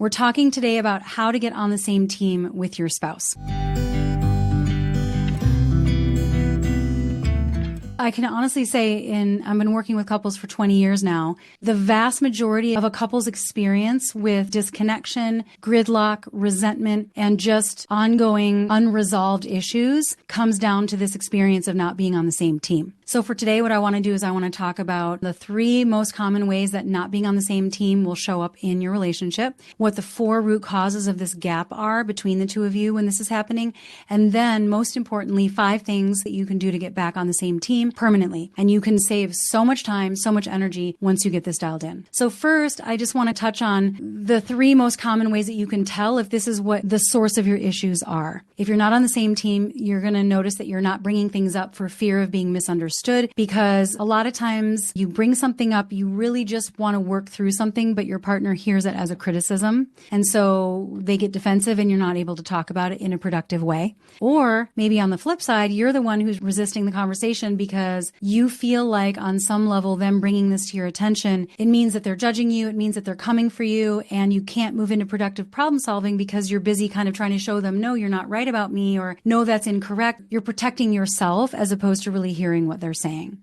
We're talking today about how to get on the same team with your spouse. I can honestly say I've been working with couples for 20 years now. The vast majority of a couple's experience with disconnection, gridlock, resentment, and just ongoing unresolved issues comes down to this experience of not being on the same team. So for today, what I want to do is I want to talk about the 3 most common ways that not being on the same team will show up in your relationship, what the 4 root causes of this gap are between the two of you when this is happening, and then most importantly, 5 things that you can do to get back on the same team permanently. And you can save so much time, so much energy once you get this dialed in. So first, I just want to touch on the 3 most common ways that you can tell if this is what the source of your issues are. If you're not on the same team, you're going to notice that you're not bringing things up for fear of being misunderstood, because a lot of times you bring something up, you really just want to work through something, but your partner hears it as a criticism. And so they get defensive and you're not able to talk about it in a productive way. Or maybe on the flip side, you're the one who's resisting the conversation because you feel like on some level, them bringing this to your attention, it means that they're judging you. It means that they're coming for you, and you can't move into productive problem solving because you're busy kind of trying to show them, no, you're not right about me, or no, that's incorrect. You're protecting yourself as opposed to really hearing what they're saying.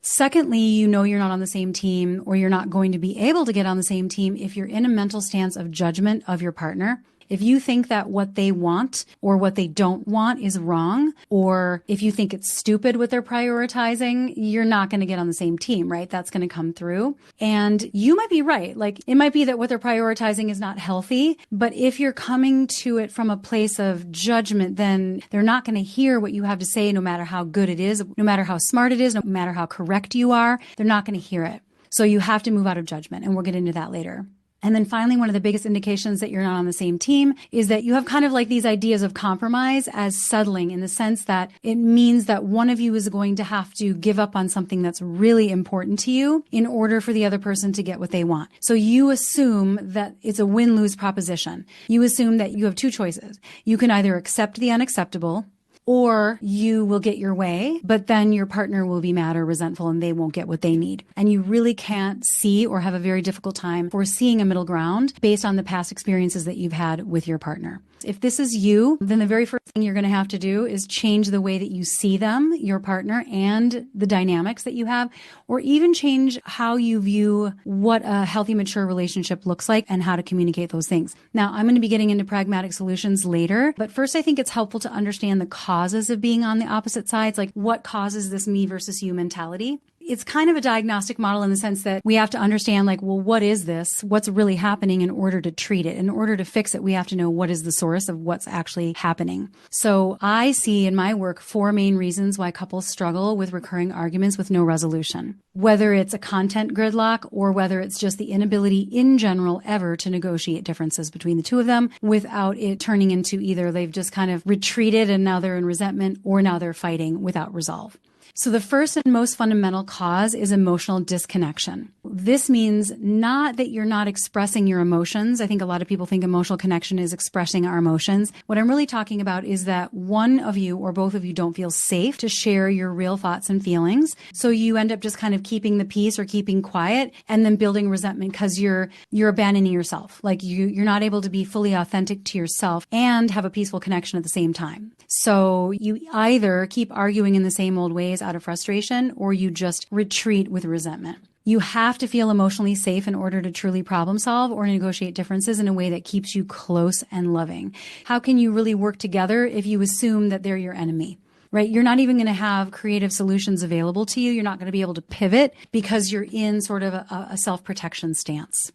Secondly, you know you're not on the same team, or you're not going to be able to get on the same team if you're in a mental stance of judgment of your partner. If you think that what they want or what they don't want is wrong, or if you think it's stupid what they're prioritizing, you're not going to get on the same team, right? That's going to come through. And you might be right. Like, it might be that what they're prioritizing is not healthy, but if you're coming to it from a place of judgment, then they're not going to hear what you have to say, no matter how good it is, no matter how smart it is, no matter how correct you are. They're not going to hear it. So you have to move out of judgment, and we'll get into that later. And then finally, one of the biggest indications that you're not on the same team is that you have kind of like these ideas of compromise as settling, in the sense that it means that one of you is going to have to give up on something that's really important to you in order for the other person to get what they want. So you assume that it's a win-lose proposition. You assume that you have 2 choices. You can either accept the unacceptable, or you will get your way, but then your partner will be mad or resentful and they won't get what they need. And you really can't see, or have a very difficult time foreseeing a middle ground based on the past experiences that you've had with your partner. If this is you, then the very first thing you're going to have to do is change the way that you see them, your partner, and the dynamics that you have, or even change how you view what a healthy, mature relationship looks like and how to communicate those things. Now, I'm going to be getting into pragmatic solutions later, but first I think it's helpful to understand the causes of being on the opposite sides, like what causes this me versus you mentality. It's kind of a diagnostic model in the sense that we have to understand, like, well, what is this? What's really happening in order to treat it? In order to fix it, we have to know what is the source of what's actually happening. So I see in my work 4 main reasons why couples struggle with recurring arguments with no resolution. Whether it's a content gridlock or whether it's just the inability in general ever to negotiate differences between the two of them without it turning into either they've just kind of retreated and now they're in resentment, or now they're fighting without resolve. So the first and most fundamental cause is emotional disconnection. This means not that you're not expressing your emotions. I think a lot of people think emotional connection is expressing our emotions. What I'm really talking about is that one of you or both of you don't feel safe to share your real thoughts and feelings. So you end up just kind of keeping the peace or keeping quiet and then building resentment because you're abandoning yourself. Like you're not able to be fully authentic to yourself and have a peaceful connection at the same time. So you either keep arguing in the same old ways out of frustration, or you just retreat with resentment. You have to feel emotionally safe in order to truly problem solve or negotiate differences in a way that keeps you close and loving. How can you really work together if you assume that they're your enemy? Right? You're not even going to have creative solutions available to you. You're not going to be able to pivot because you're in sort of a self-protection stance.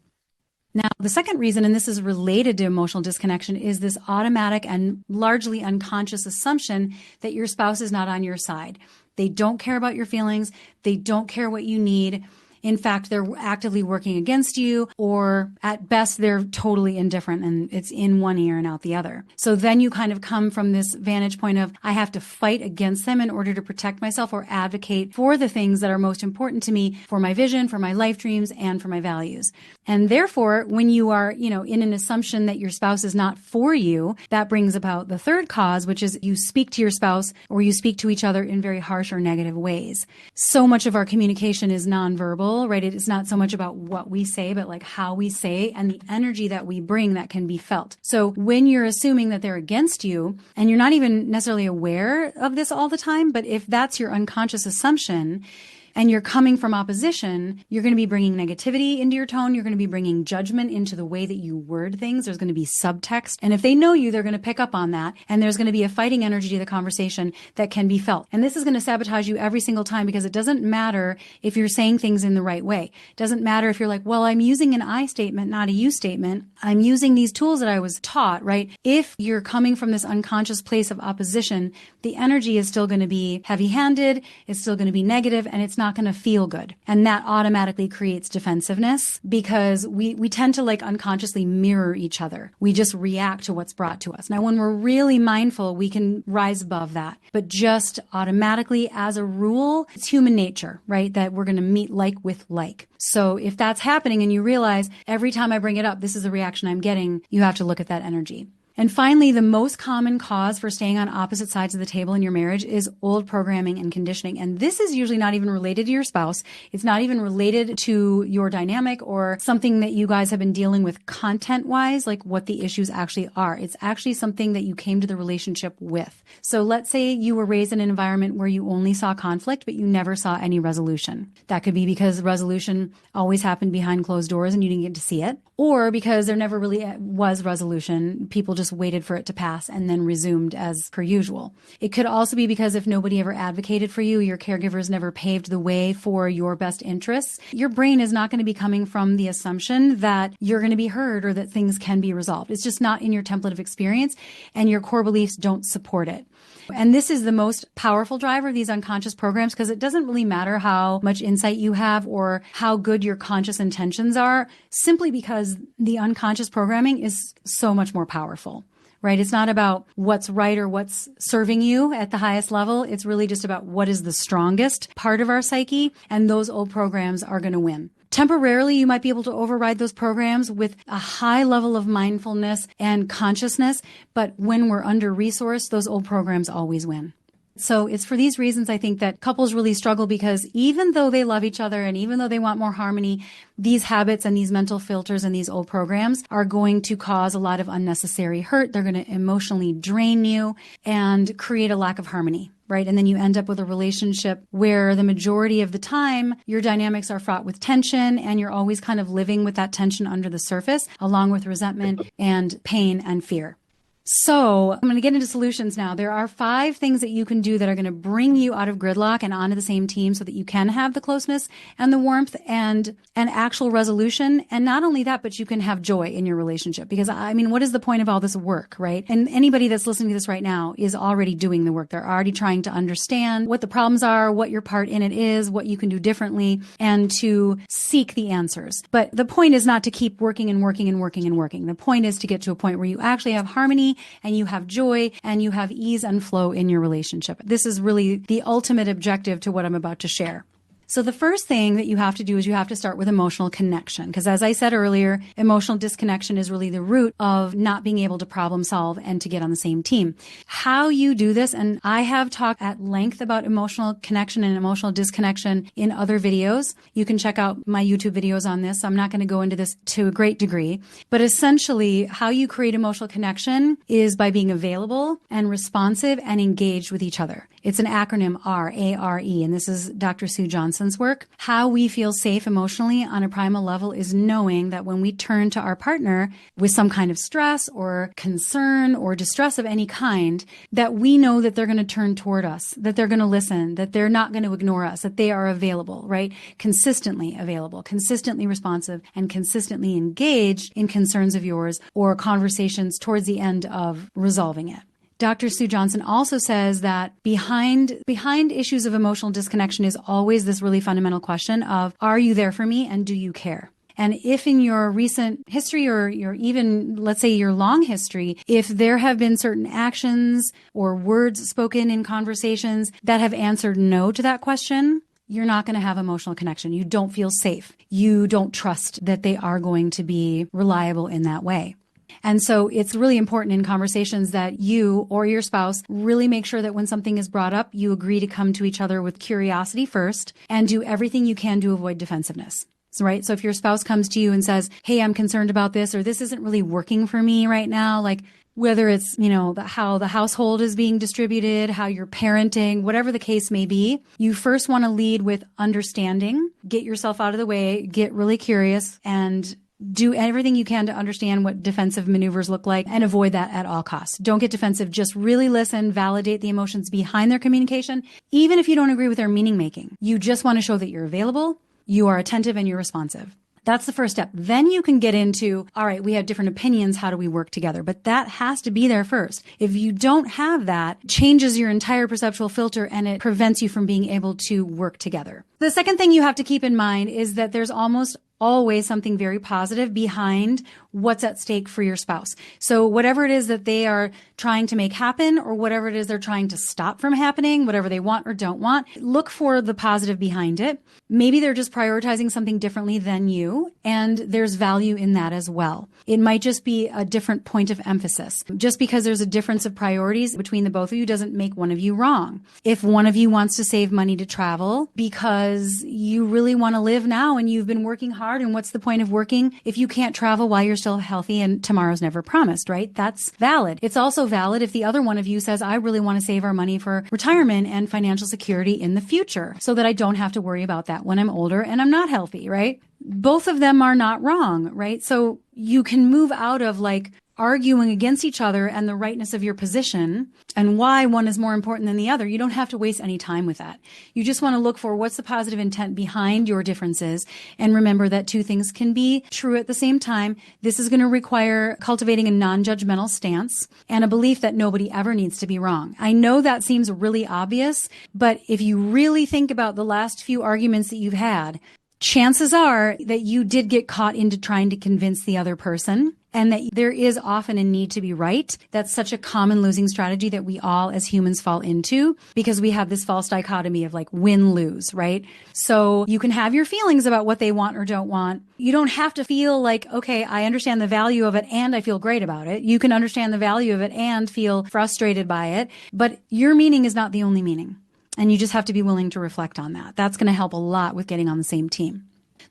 Now, the second reason, and this is related to emotional disconnection, is this automatic and largely unconscious assumption that your spouse is not on your side. They don't care about your feelings. They don't care what you need. In fact, they're actively working against you, or at best, they're totally indifferent and it's in one ear and out the other. So then you kind of come from this vantage point of, I have to fight against them in order to protect myself or advocate for the things that are most important to me, for my vision, for my life dreams, and for my values. And therefore, when you are, in an assumption that your spouse is not for you, that brings about the third cause, which is you speak to your spouse or you speak to each other in very harsh or negative ways. So much of our communication is nonverbal subtle, right? It is not so much about what we say, but like how we say and the energy that we bring that can be felt. So when you're assuming that they're against you and you're not even necessarily aware of this all the time, but if that's your unconscious assumption, and you're coming from opposition, you're going to be bringing negativity into your tone. You're going to be bringing judgment into the way that you word things. There's going to be subtext. And if they know you, they're going to pick up on that. And there's going to be a fighting energy to the conversation that can be felt. And this is going to sabotage you every single time because it doesn't matter if you're saying things in the right way. It doesn't matter if you're like, well, I'm using an I statement, not a you statement. I'm using these tools that I was taught, right? If you're coming from this unconscious place of opposition, the energy is still going to be heavy-handed. It's still going to be negative, and it's not going to feel good. And that automatically creates defensiveness because we tend to like unconsciously mirror each other. We just react to what's brought to us. Now, when we're really mindful, we can rise above that. But just automatically, as a rule, it's human nature, right? That we're going to meet like with like. So if that's happening and you realize every time I bring it up, this is the reaction I'm getting, you have to look at that energy. And finally, the most common cause for staying on opposite sides of the table in your marriage is old programming and conditioning. And this is usually not even related to your spouse. It's not even related to your dynamic or something that you guys have been dealing with content-wise, like what the issues actually are. It's actually something that you came to the relationship with. So let's say you were raised in an environment where you only saw conflict, but you never saw any resolution. That could be because resolution always happened behind closed doors and you didn't get to see it, or because there never really was resolution. People just waited for it to pass and then resumed as per usual. It could also be because if nobody ever advocated for you, your caregivers never paved the way for your best interests, your brain is not going to be coming from the assumption that you're going to be heard or that things can be resolved. It's just not in your template of experience, and your core beliefs don't support it. And this is the most powerful driver of these unconscious programs because it doesn't really matter how much insight you have or how good your conscious intentions are, simply because the unconscious programming is so much more powerful, right? It's not about what's right or what's serving you at the highest level. It's really just about what is the strongest part of our psyche, and those old programs are going to win. Temporarily, you might be able to override those programs with a high level of mindfulness and consciousness, but when we're under-resourced, those old programs always win. So it's for these reasons, I think, that couples really struggle because even though they love each other and even though they want more harmony, these habits and these mental filters and these old programs are going to cause a lot of unnecessary hurt. They're going to emotionally drain you and create a lack of harmony. Right? And then you end up with a relationship where the majority of the time your dynamics are fraught with tension and you're always kind of living with that tension under the surface, along with resentment and pain and fear. So I'm going to get into solutions now. There are 5 things that you can do that are going to bring you out of gridlock and onto the same team so that you can have the closeness and the warmth and an actual resolution. And not only that, but you can have joy in your relationship. Because I mean, what is the point of all this work, right? And anybody that's listening to this right now is already doing the work. They're already trying to understand what the problems are, what your part in it is, what you can do differently, and to seek the answers. But the point is not to keep working and working and working and working. The point is to get to a point where you actually have harmony and you have joy and you have ease and flow in your relationship. This is really the ultimate objective to what I'm about to share. So the first thing that you have to do is you have to start with emotional connection. Because as I said earlier, emotional disconnection is really the root of not being able to problem solve and to get on the same team. How you do this, and I have talked at length about emotional connection and emotional disconnection in other videos. You can check out my YouTube videos on this. I'm not going to go into this to a great degree. But essentially, how you create emotional connection is by being available and responsive and engaged with each other. It's an acronym RARE, and this is Dr. Sue Johnson's work. How we feel safe emotionally on a primal level is knowing that when we turn to our partner with some kind of stress or concern or distress of any kind, that we know that they're going to turn toward us, that they're going to listen, that they're not going to ignore us, that they are available, right? Consistently available, consistently responsive, and consistently engaged in concerns of yours or conversations towards the end of resolving it. Dr. Sue Johnson also says that behind issues of emotional disconnection is always this really fundamental question of, are you there for me and do you care? And if in your recent history or your even, let's say, your long history, if there have been certain actions or words spoken in conversations that have answered no to that question, you're not going to have emotional connection. You don't feel safe. You don't trust that they are going to be reliable in that way. And so it's really important in conversations that you or your spouse really make sure that when something is brought up, you agree to come to each other with curiosity first and do everything you can to avoid defensiveness. Right? So if your spouse comes to you and says, hey, I'm concerned about this, or this isn't really working for me right now, like whether it's, how the household is being distributed, how you're parenting, whatever the case may be, you first want to lead with understanding, get yourself out of the way, get really curious, and do everything you can to understand what defensive maneuvers look like and avoid that at all costs. Don't get defensive. Just really listen, validate the emotions behind their communication, even if you don't agree with their meaning making. You just want to show that you're available, you are attentive, and you're responsive. That's the first step. Then you can get into, all right, we have different opinions. How do we work together? But that has to be there first. If you don't have that, it changes your entire perceptual filter and it prevents you from being able to work together. The second thing you have to keep in mind is that there's almost always something very positive behind what's at stake for your spouse. So whatever it is that they are trying to make happen or whatever it is they're trying to stop from happening, whatever they want or don't want, look for the positive behind it. Maybe they're just prioritizing something differently than you, and there's value in that as well. It might just be a different point of emphasis. Just because there's a difference of priorities between the both of you doesn't make one of you wrong. If one of you wants to save money to travel because you really want to live now and you've been working hard, and what's the point of working if you can't travel while you're still healthy and tomorrow's never promised, right? That's valid. It's also valid if the other one of you says, I really want to save our money for retirement and financial security in the future so that I don't have to worry about that when I'm older and I'm not healthy, right? Both of them are not wrong, right? So you can move out of like arguing against each other and the rightness of your position and why one is more important than the other. You don't have to waste any time with that. You just want to look for what's the positive intent behind your differences. And remember that two things can be true at the same time. This is going to require cultivating a non-judgmental stance and a belief that nobody ever needs to be wrong. I know that seems really obvious, but if you really think about the last few arguments that you've had, chances are that you did get caught into trying to convince the other person and that there is often a need to be right. That's such a common losing strategy that we all as humans fall into because we have this false dichotomy of like win-lose, right? So you can have your feelings about what they want or don't want. You don't have to feel like, okay, I understand the value of it and I feel great about it. You can understand the value of it and feel frustrated by it, but your meaning is not the only meaning. And you just have to be willing to reflect on that. That's going to help a lot with getting on the same team.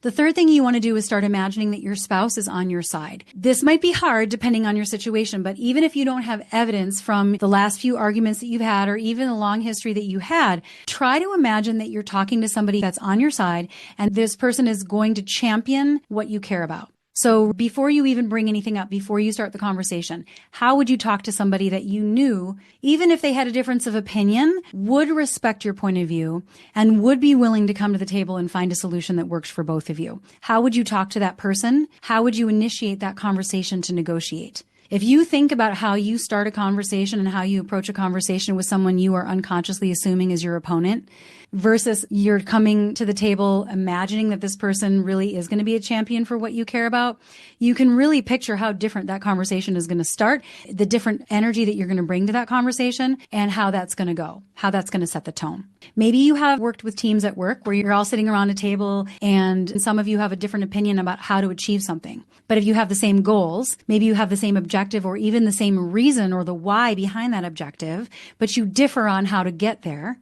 The third thing you want to do is start imagining that your spouse is on your side. This might be hard depending on your situation, but even if you don't have evidence from the last few arguments that you've had or even the long history that you had, try to imagine that you're talking to somebody that's on your side and this person is going to champion what you care about. So before you even bring anything up, before you start the conversation, how would you talk to somebody that you knew, even if they had a difference of opinion, would respect your point of view and would be willing to come to the table and find a solution that works for both of you? How would you talk to that person? How would you initiate that conversation to negotiate? If you think about how you start a conversation and how you approach a conversation with someone you are unconsciously assuming is your opponent versus you're coming to the table imagining that this person really is going to be a champion for what you care about, you can really picture how different that conversation is going to start, the different energy that you're going to bring to that conversation, and how that's going to go, how that's going to set the tone. Maybe you have worked with teams at work where you're all sitting around a table and some of you have a different opinion about how to achieve something. But if you have the same goals, maybe you have the same objective or even the same reason or the why behind that objective, but you differ on how to get there.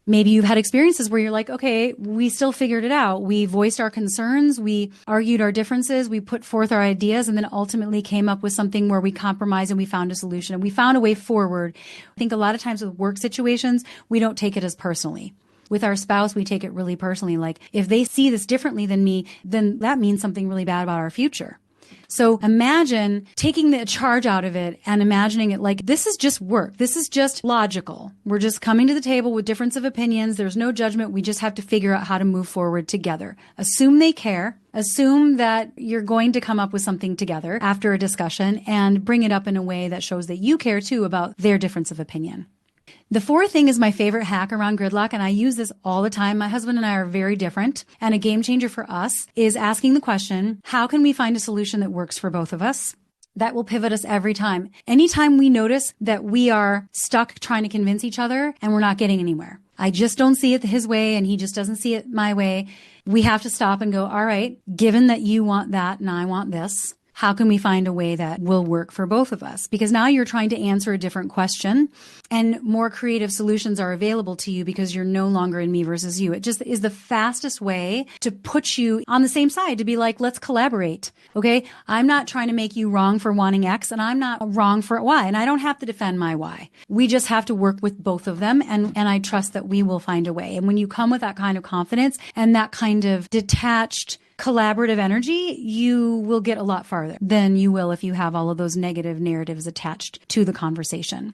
Maybe you've had experiences where you're like, okay, we still figured it out. We voiced our concerns. We argued our differences. We put forth our ideas and then ultimately came up with something where we compromised and we found a solution and we found a way forward. I think a lot of times with work situations, we don't take it as personally. With our spouse, we take it really personally. Like if they see this differently than me, then that means something really bad about our future. So imagine taking the charge out of it and imagining it like this is just work. This is just logical. We're just coming to the table with difference of opinions. There's no judgment. We just have to figure out how to move forward together. Assume they care. Assume that you're going to come up with something together after a discussion and bring it up in a way that shows that you care too about their difference of opinion. The fourth thing is my favorite hack around gridlock, and I use this all the time. My husband and I are very different, and a game changer for us is asking the question, how can we find a solution that works for both of us? That will pivot us every time. Anytime we notice that we are stuck trying to convince each other and we're not getting anywhere. I just don't see it his way and he just doesn't see it my way. We have to stop and go, all right, given that you want that and I want this, How can we find a way that will work for both of us? Because now you're trying to answer a different question and more creative solutions are available to you because you're no longer in me versus you. It just is the fastest way to put you on the same side, to be like, let's collaborate. Okay. I'm not trying to make you wrong for wanting X and I'm not wrong for Y. And I don't have to defend my Y. We just have to work with both of them. And I trust that we will find a way. And when you come with that kind of confidence and that kind of detached, collaborative energy, you will get a lot farther than you will if you have all of those negative narratives attached to the conversation.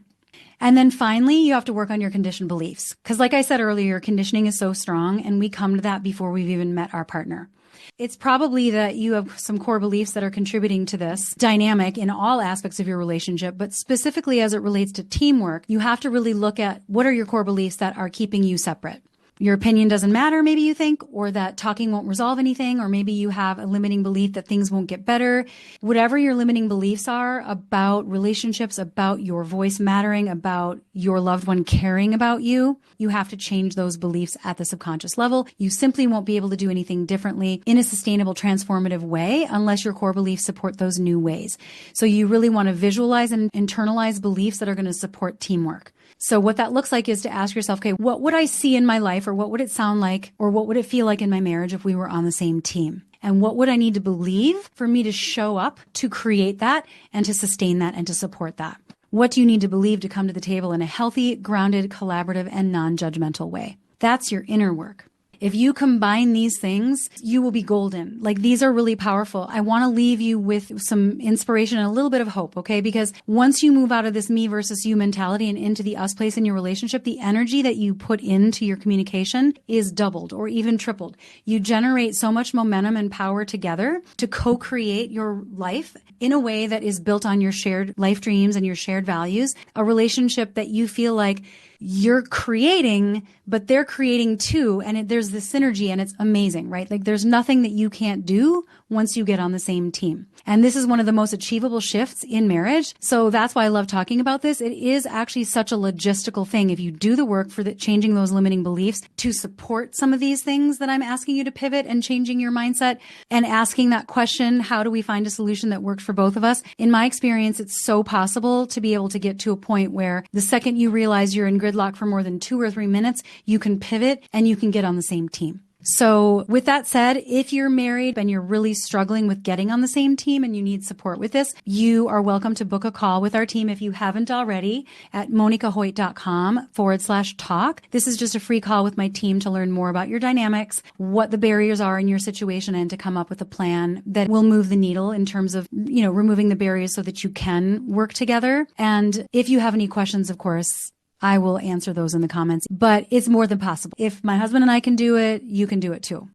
And then finally, you have to work on your conditioned beliefs. Because like I said earlier, conditioning is so strong and we come to that before we've even met our partner. It's probably that you have some core beliefs that are contributing to this dynamic in all aspects of your relationship, but specifically as it relates to teamwork, you have to really look at what are your core beliefs that are keeping you separate. Your opinion doesn't matter, maybe you think, or that talking won't resolve anything, or maybe you have a limiting belief that things won't get better. Whatever your limiting beliefs are about relationships, about your voice mattering, about your loved one caring about you, you have to change those beliefs at the subconscious level. You simply won't be able to do anything differently in a sustainable, transformative way unless your core beliefs support those new ways. So you really want to visualize and internalize beliefs that are going to support teamwork. So what that looks like is to ask yourself, okay, what would I see in my life, or what would it sound like, or what would it feel like in my marriage if we were on the same team? And what would I need to believe for me to show up to create that and to sustain that and to support that? What do you need to believe to come to the table in a healthy, grounded, collaborative, and non-judgmental way? That's your inner work. If you combine these things, you will be golden. Like, these are really powerful. I want to leave you with some inspiration and a little bit of hope, okay? Because once you move out of this me versus you mentality and into the us place in your relationship, the energy that you put into your communication is doubled or even tripled. You generate so much momentum and power together to co-create your life in a way that is built on your shared life dreams and your shared values, a relationship that you feel like you're creating, but they're creating too. And there's this synergy and it's amazing, right? Like, there's nothing that you can't do once you get on the same team. And this is one of the most achievable shifts in marriage. So that's why I love talking about this. It is actually such a logistical thing. If you do the work for changing those limiting beliefs to support some of these things that I'm asking you to pivot and changing your mindset and asking that question, how do we find a solution that works for both of us? In my experience, it's so possible to be able to get to a point where the second you realize you're in gridlock for more than 2 or 3 minutes, you can pivot and you can get on the same team. So with that said, if you're married and you're really struggling with getting on the same team and you need support with this, you are welcome to book a call with our team if you haven't already at monikahoyt.com/talk. This is just a free call with my team to learn more about your dynamics, what the barriers are in your situation, and to come up with a plan that will move the needle in terms of, removing the barriers so that you can work together. And if you have any questions, of course, I will answer those in the comments, but it's more than possible. If my husband and I can do it, you can do it too.